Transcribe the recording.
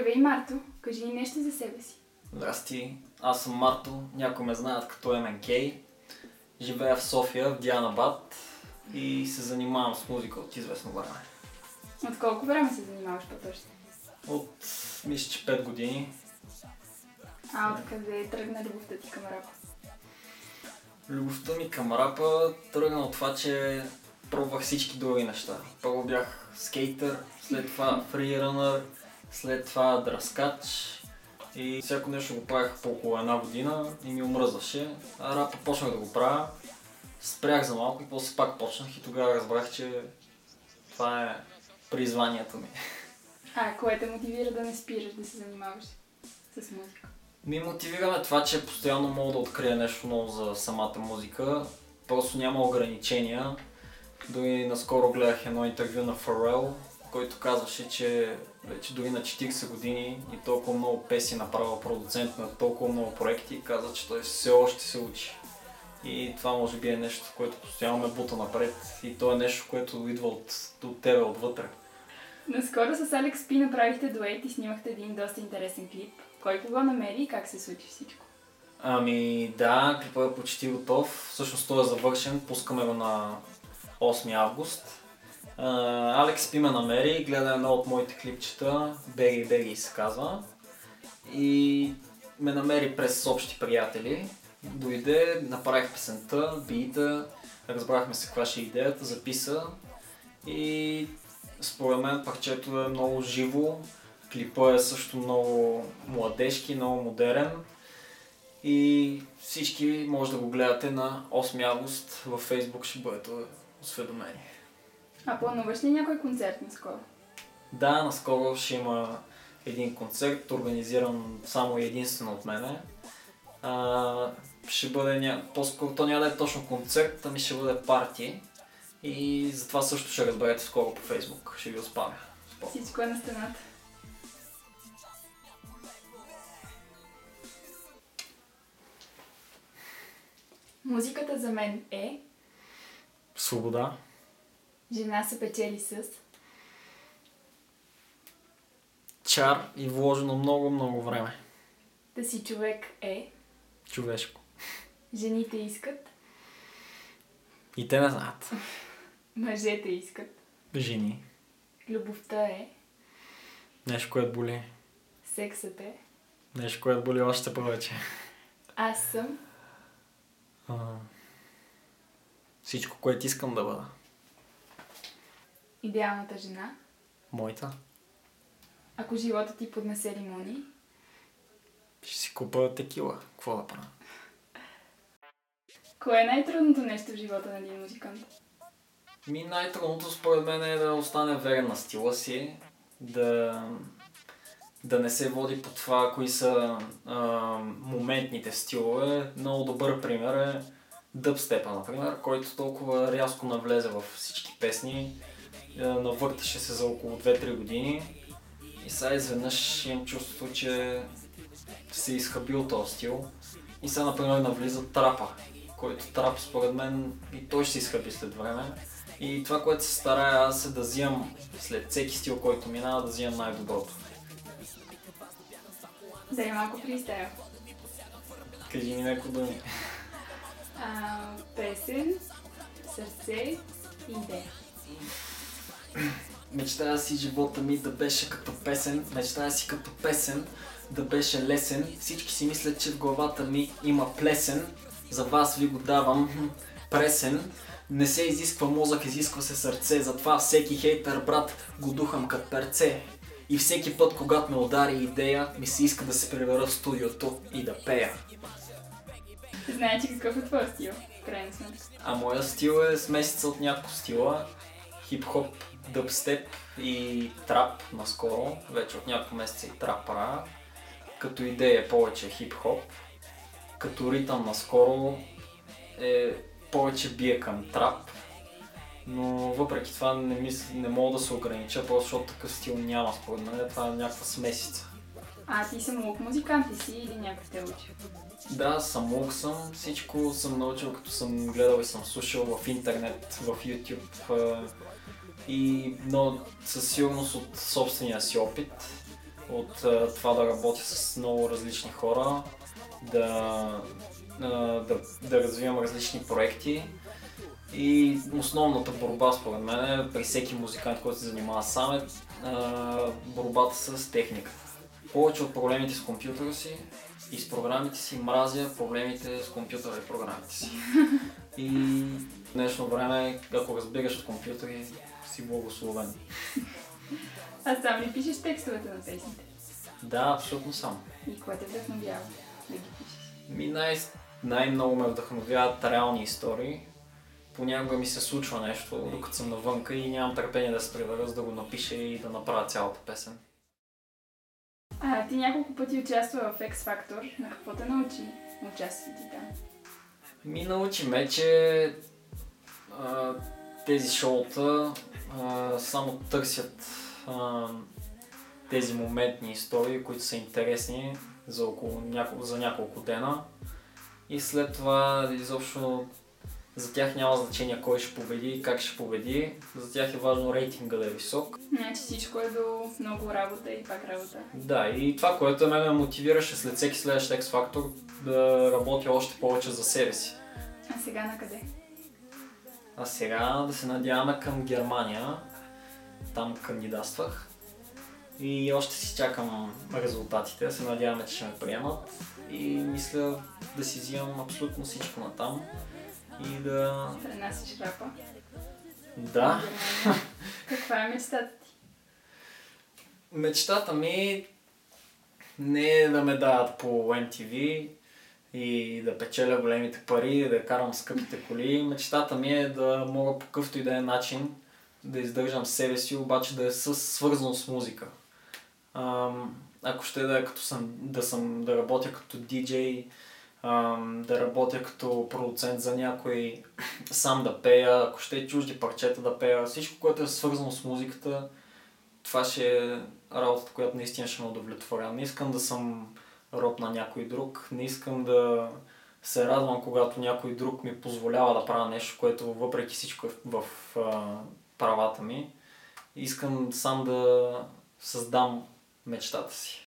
Здравей, Марто! Кажи ни нещо за себе си. Здрасти, аз съм Марто, някои ме знаят като МНК. Живея в София, в Дианабад и се занимавам с музика от известно време. От колко време се занимаваш по-точно? От, мисля, че 5 години. А откъде тръгна любовта ти към рапа? Любовта ми към рапа тръгна от това, че пробвах всички други неща. Първо бях скейтър, след това фрирънър, след това дръскач и всяко нещо го правях по около една година и ми омръзваше. А рапа почнах да го правя, спрях за малко и после пак почнах и тогава разбрах, че това е призванието ми. Кое те мотивира да не спираш да се занимаваш с музика? Ми мотивираме това, че постоянно мога да открия нещо ново за самата музика. Просто няма ограничения. Дори наскоро гледах едно интервю на Фарел, който казваше, че вече дори на 40 години и толкова много песни направил продуцент на толкова много проекти, каза, че той все още се учи. И това може би е нещо, което постоянно ме бута напред и то е нещо, което идва от тебе отвътре. Наскоро с Алекс Пи направихте дует и снимахте един доста интересен клип. Кой кого намери и как се случи всичко? Ами да, клипът е почти готов. Всъщност той е завършен, пускаме го на 8 август. Алекс Пи ме намери, гледа едно от моите клипчета, Беги се казва. И ме намери през общи приятели. Дойде, направих песента, бита, разбрахме се каква ще е идеята, записа. И според мен парчето е много живо, клипът е също много младежки, много модерен. И всички може да го гледате на 8 август във Facebook, ще бъдете осведомени. Плануваш ли някой концерт наскоро? Да, наскоро ще има един концерт, организиран само и единствено от мене. Ще бъде, по-скоро то няма да е точно концерт, ами ще бъде парти. И затова също ще разберете скоро по Facebook, ще ви успамя. Всичко е на стената. Музиката за мен е... Свобода. Жена се печели с... Чар и вложено много време. Да си човек е... Човешко. Жените искат... И те не знаят. Мъжете искат... Жени. Любовта е... Нещо, което боли. Сексът е... Нещо, което боли още повече. Аз съм... Всичко, което искам да бъда. Идеалната жена. Моята. Ако живота ти поднесе лимони. Ще си купа текила. Какво да правя? Кое е най-трудното нещо в живота на един музикант? Най-трудното според мен е да остане верен на стила си. Да не се води по това, кои са моментните стилове. Много добър пример е дъбстепа, например, който толкова рязко навлезе във всички песни. Навърташе се за около 2-3 години и сега изведнъж имам чувството, че се изхабил този стил. И сега, например, навлиза трапа, който трап според мен и той ще се изхъби след време. И това, което се старая аз е да взимам след всеки стил, който минава, да взимам най-доброто. Да е малко фристайл. Кажи ми някои думи. Песен, сърце, идея. Мечтая си живота ми да беше като песен, мечтая си като песен да беше лесен. Всички си мислят, че в главата ми има плесен. За вас ви го давам пресен. Не се изисква мозък, изисква се сърце. Затова всеки хейтър, брат, го духам като перце. И всеки път, когато ме удари идея, ми се иска да се прибера в студиото и да пея. Знаете какъв е твой стил, в крайна сметка? Моя стил е смесица от няколко стила. Хип-хоп, дъбстеп и трап наскоро. Вече от няколко месеца и трап правя. Като идея е повече хип-хоп. Като ритъм наскоро е повече бие към трап. Но въпреки това не мога да се огранича, просто защото такъв стил няма според мен. Това е някаква смесица. Ти самоук музикант ли си или някой те учи? Да, самоук съм. Всичко съм научил, като съм гледал и съм слушал в интернет, в YouTube. Но със сигурност от собствения си опит. от това да работя с много различни хора, да развивам различни проекти. И основната борба според мен при всеки музикант, който се занимава сам е борбата с техниката. Повече от проблемите с компютъра си и с програмите си мразя проблемите с компютъра и програмите си. И в днешно време, ако разбираш от компютъри, си благословен. А сам ли пишеш текстовете на песните? Да, абсолютно сам. И кое те вдъхновява да ги пишеш? Най-много ме вдъхновяват реални истории. Понякога ми се случва нещо, докато съм навънка и нямам търпение да се прибера, за да го напиша и да направя цялата песен. Ти няколко пъти участва в X Factor. На какво те научи участието ти там? Ми научи ме, че тези шоута само търсят тези моментни истории, които са интересни за няколко дена. И след това изобщо за тях няма значение кой ще победи и как ще победи. За тях е важно рейтинга да е висок. Значи всичко е до много работа и пак работа. Да, и това, което мен ме мотивираше след всеки следващ X Factor да работя още повече за себе си. А сега на къде? А сега да се надяваме към Германия. Там кандидатствах. И още си чакам резултатите. Се надяваме, че ще ме приемат. И мисля да си взимам абсолютно всичко натам. И да... Пренасиш рапа? Да. Каква е мечтата ти? Мечтата ми не е да ме дават по MTV и да печеля големите пари, да карам скъпите коли. Мечтата ми е да мога по какъвто и да е начин да издържам себе си, обаче да е свързано с музика. Ако ще да е да работя като диджей, да работя като продуцент за някой, сам да пея, ако ще е чужди парчета да пея, всичко, което е свързано с музиката, това ще е работата, която наистина ще ме удовлетворя. Не искам да съм роб на някой друг, не искам да се радвам, когато някой друг ми позволява да правя нещо, което въпреки всичко е в правата ми. Искам сам да създам мечтата си.